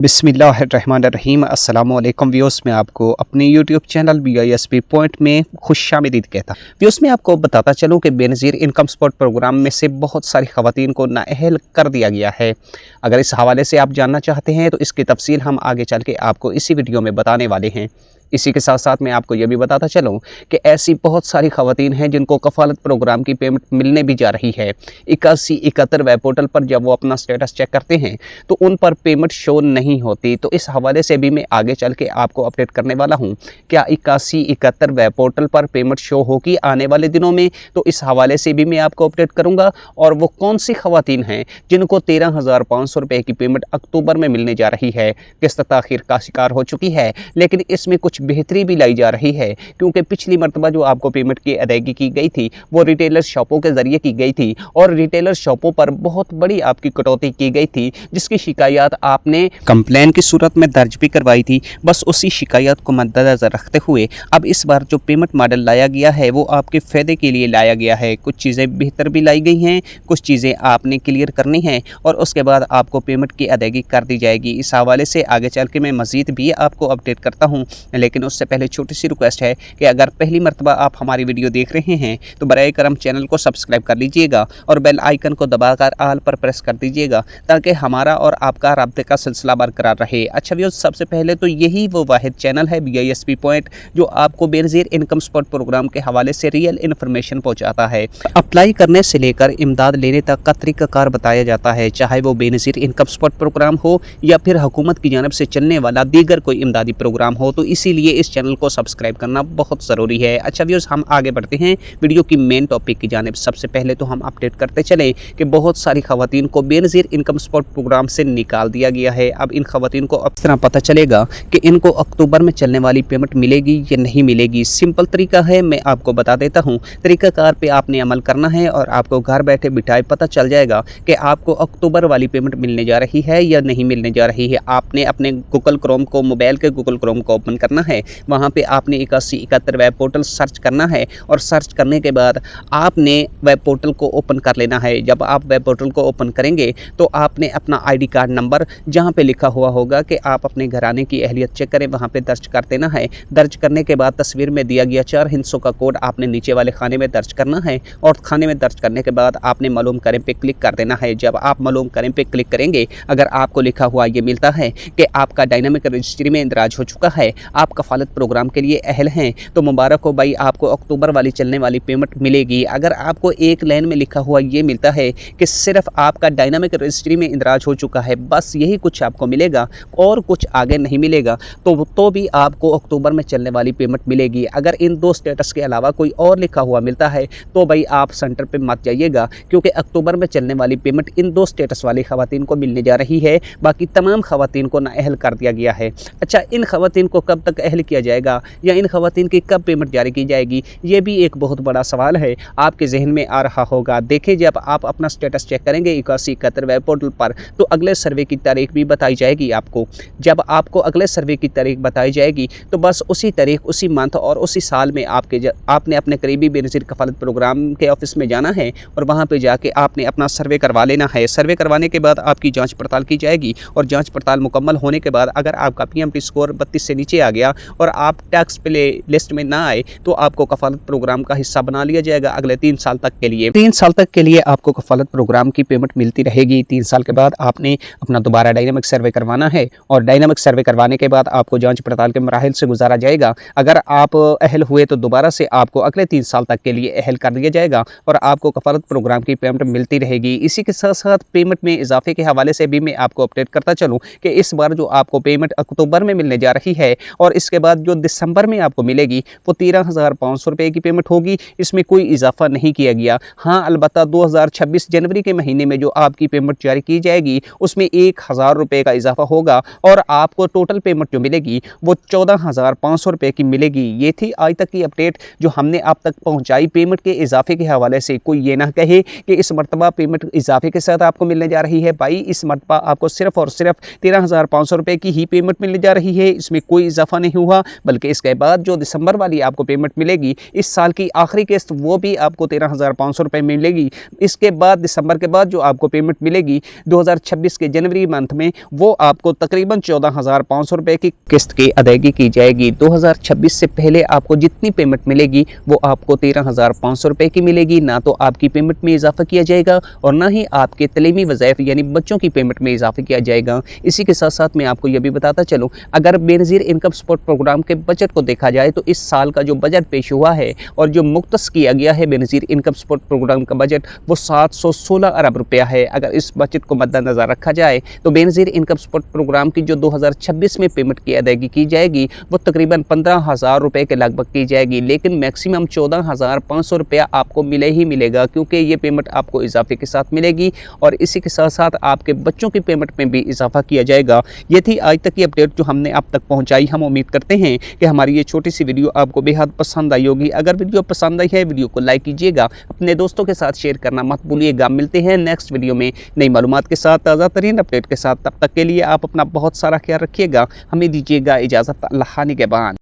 बिस्मिल्लाहिर्रहमानिर्रहीम अस्सलाम वालेकुम व्यूअर्स। मैं आपको अपने यूट्यूब चैनल BISP पॉइंट में खुशामदीद कहता हूँ। व्यूअर्स मैं आपको बताता चलूँ कि बेनज़ीर इनकम सपोर्ट प्रोग्राम में से बहुत सारी ख़वातीन को नाअहल कर दिया गया है। अगर इस हवाले से आप जानना चाहते हैं तो इसकी तफसील हम आगे चल के आपको इसी वीडियो में बताने वाले हैं। इसी के साथ साथ मैं आपको यह भी बताता चलूँ कि ऐसी बहुत सारी ख़वातीन हैं जिनको कफ़ालत प्रोग्राम की पेमेंट मिलने भी जा रही है। 8171 वेब पोर्टल पर जब वो अपना स्टेटस चेक करते हैं तो उन पर पेमेंट शो नहीं होती। तो इस हवाले से भी मैं आगे चल के आपको अपडेट करने वाला हूँ। क्या 8171 वेब पोर्टल पर पेमेंट शो होगी आने वाले दिनों में? तो इस हवाले से भी मैं आपको अपडेट करूँगा। और वो कौन सी ख़वातीन हैं जिनको 13,500 रुपये की पेमेंट अक्टूबर में मिलने जा रही है। किस्त ताख़ीर का शिकार हो चुकी है, लेकिन इसमें कुछ बेहतरी भी लाई जा रही है, क्योंकि पिछली मरतबा जो आपको पेमेंट की अदायगी की गई थी वो रिटेलर शॉपों के ज़रिए की गई थी और रिटेलर शॉपों पर बहुत बड़ी आपकी कटौती की गई थी, जिसकी शिकायत आपने कंप्लेन की सूरत में दर्ज भी करवाई थी। बस उसी शिकायत को मद्देनज़र रखते हुए अब इस बार जो पेमेंट मॉडल लाया गया है वो आपके फ़ायदे के लिए लाया गया है। कुछ चीज़ें बेहतर भी लाई गई हैं, कुछ चीज़ें आपने क्लियर करनी हैं और उसके बाद आपको पेमेंट की अदायगी कर दी जाएगी। इस हवाले से आगे चल के मैं मज़ीद भी आपको अपडेट करता हूँ, लेकिन उससे पहले छोटी सी रिक्वेस्ट है कि अगर पहली मरतबा आप हमारी वीडियो देख रहे हैं तो बराए करम चैनल को सब्सक्राइब कर लीजिएगा और बेल आइकन को दबाकर आल पर प्रेस कर दीजिएगा, ताकि हमारा और आपका राब्ते का सिलसिला बरकरार रहे। अच्छा व्यूअर्स, सबसे पहले तो यही वो वाहिद चैनल है BISP पॉइंट जो आपको बेनज़ीर इनकम सपोर्ट प्रोग्राम के हवाले से रियल इन्फॉर्मेशन पहुँचाता है। अप्लाई करने से लेकर इमदाद लेने तक का तरीक़ाकार बताया जाता है, चाहे वो बेनज़ीर इनकम सपोर्ट प्रोग्राम हो या फिर हुकूमत की जानिब से चलने वाला दीगर कोई इमदादी प्रोग्राम हो। तो इसीलिए इस चैनल को सब्सक्राइब करना बहुत ज़रूरी है। अच्छा व्यूअर्स, हम आगे बढ़ते हैं वीडियो की मेन टॉपिक की जानिब। सबसे पहले तो हम अपडेट करते चलें कि बहुत सारी ख़वातीन को बेनज़ीर इनकम सपोर्ट प्रोग्राम से निकाल दिया गया है। अब इन ख़वातीन को अब इस तरह पता चलेगा कि इनको अक्टूबर में चलने वाली पेमेंट मिलेगी या नहीं मिलेगी। सिंपल तरीका है, मैं आपको बता देता हूँ। तरीक़ाकार पे आपने अमल करना है और आपको घर बैठे बिठाए पता चल जाएगा कि आपको अक्टूबर वाली पेमेंट मिलने जा रही है या नहीं मिलने जा रही है। आपने अपने गूगल क्रोम को, मोबाइल के गूगल क्रोम को ओपन करना है, वहाँ पे आपने 8171 वेब पोर्टल सर्च करना है और सर्च करने के बाद आपने वेब पोर्टल को ओपन कर लेना है। जब आप वेब पोर्टल को ओपन करेंगे तो आपने अपना ID कार्ड नंबर जहाँ पे लिखा हुआ होगा कि आप अपने घराने की अहलियत चेक करें, वहाँ पे दर्ज कर देना है। दर्ज करने के बाद तस्वीर में दिया गया 4 हिस्सों का कोड आपने नीचे वाले खाने में दर्ज करना है और खाने में दर्ज करने के बाद आपने मालूम करें पे क्लिक कर देना है। जब आप मालूम करें पे क्लिक करेंगे, अगर आपको लिखा हुआ ये मिलता है कि आपका डायनामिक रजिस्ट्री में इंदराज हो चुका है, आप कफ़ालत प्रोग्राम के लिए अहल हैं, तो मुबारक हो भाई, आपको अक्टूबर वाली चलने वाली पेमेंट मिलेगी। अगर आपको एक लाइन में लिखा हुआ ये मिलता है कि सिर्फ आपका डायनामिक रजिस्ट्री में इंदराज हो चुका है, बस यही कुछ आपको मिलेगा और कुछ आगे नहीं मिलेगा, तो भी आपको अक्टूबर में चलने वाली पेमेंट मिलेगी। अगर इन 2 स्टेटस के अलावा कोई और लिखा हुआ मिलता है तो भाई आप सेंटर पे मत जाइएगा, क्योंकि अक्टूबर में चलने वाली पेमेंट इन 2 स्टेटस वाली ख़वातीन को मिलने जा रही है। बाकी तमाम ख़वातीन को नाअहल कर दिया गया है। अच्छा, इन ख़वातीन को कब तक अहल किया जाएगा या इन ख़वातीन की कब पेमेंट जारी की जाएगी, ये भी एक बहुत बड़ा सवाल है, आपके जहन में आ रहा होगा। देखिए, जब आप अपना स्टेटस चेक करेंगे 8171 वेब पोर्टल पर तो अगले सर्वे की तारीख भी बताई जाएगी आपको। जब आपको अगले सर्वे की तारीख बताई जाएगी तो बस उसी तारीख, उसी मंथ और उसी साल में आपने अपने करीबी बेनज़ीर कफ़ालत प्रोग्राम के ऑफिस में जाना है और वहाँ पर जाके आपने अपना सर्वे करवा लेना है। सर्वे करवाने के बाद आपकी जाँच पड़ताल की जाएगी और जाँच पड़ताल मुकम्मल होने के बाद अगर आपका PMT स्कोर 32 से नीचे आ गया और आप टैक्स प्ले लिस्ट में ना आए तो आपको कफ़ालत प्रोग्राम का हिस्सा बना लिया जाएगा अगले 3 साल तक के लिए। 3 साल तक के लिए आपको कफ़ालत प्रोग्राम की पेमेंट मिलती रहेगी। 3 साल के बाद आपने अपना दोबारा डायनामिक सर्वे करवाना है और डायनामिक सर्वे करवाने के बाद आपको जांच पड़ताल के मराहिल से गुजारा जाएगा। अगर आप अहल हुए तो दोबारा से आपको अगले 3 साल तक के लिए अहल कर दिया जाएगा और आपको कफ़ालत प्रोग्राम की पेमेंट मिलती रहेगी। इसी के साथ साथ पेमेंट में इजाफे के हवाले से भी मैं आपको अपडेट करता चलूँ कि इस बार जो आपको पेमेंट अक्टूबर में मिलने जा रही है और इसके बाद जो दिसंबर में आपको मिलेगी वो 13,500 रुपये की पेमेंट होगी। इसमें कोई इजाफा नहीं किया गया। हाँ, अलबत्ता 2026 जनवरी के महीने में जो आपकी पेमेंट जारी की जाएगी उसमें 1,000 रुपये का इजाफा होगा और आपको टोटल पेमेंट जो मिलेगी वो 14,500 रुपये की मिलेगी। ये थी आज तक की अपडेट जो हमने आप तक पहुंचाई पेमेंट के इजाफे के हवाले से। कोई ये ना कहे कि इस मरतबा पेमेंट इजाफे के साथ आपको मिलने जा रही है। भाई, इस मरतबा आपको सिर्फ और सिर्फ 13,500 रुपये की ही पेमेंट मिलने जा रही है, इसमें कोई इजाफा नहीं नहीं हुआ, बल्कि इसके बाद जो दिसंबर वाली आपको पेमेंट मिलेगी, इस साल की आखिरी किस्त, वो भी आपको 13,500 रुपये मिलेगी। इसके बाद दिसंबर के बाद जो आपको पेमेंट मिलेगी 2026 के जनवरी मंथ में, वो आपको तकरीबन 14,500 रुपये की किस्त की अदायगी की जाएगी। 2026 से पहले आपको जितनी पेमेंट मिलेगी वो आपको 13,500 रुपये की मिलेगी। ना तो आपकी पेमेंट में इजाफा किया जाएगा और ना ही आपके तलीमी वज़ाइफ यानी बच्चों की पेमेंट में इजाफा किया जाएगा। इसी के साथ साथ मैं आपको यह भी बताता चलूँ, अगर बेनज़ीर इनकम सपोर्ट प्रोग्राम के बजट को देखा जाए तो इस साल का जो बजट पेश हुआ है और जो मुख्तस किया गया है बेनज़ीर इनकम सपोर्ट प्रोग्राम का बजट, वो 716 अरब रुपया है। अगर इस बजट को मद्देनज़र रखा जाए तो बेनज़ीर इनकम सपोर्ट प्रोग्राम की जो 2026 में पेमेंट की अदायगी की जाएगी वो तकरीबन 15,000 रुपये के लगभग की जाएगी, लेकिन मैक्सिमम 14,500 रुपया आपको मिले ही मिलेगा, क्योंकि ये पेमेंट आपको इजाफे के साथ मिलेगी और इसी के साथ साथ आपके बच्चों की पेमेंट में भी इजाफा किया जाएगा। ये थी आज तक की अपडेट जो हमने आप तक पहुँचाई। हम उम्मीद करते हैं कि हमारी ये छोटी सी वीडियो आपको बेहद पसंद आई होगी। अगर वीडियो पसंद आई है, वीडियो को लाइक कीजिएगा, अपने दोस्तों के साथ शेयर करना मत भूलिएगा। मिलते हैं नेक्स्ट वीडियो में नई मालूमात के साथ, ताज़ा तरीन अपडेट के साथ। तब तक के लिए आप अपना बहुत सारा ख्याल रखिएगा। हमें दीजिएगा इजाज़त। अल्लाह निगहबान।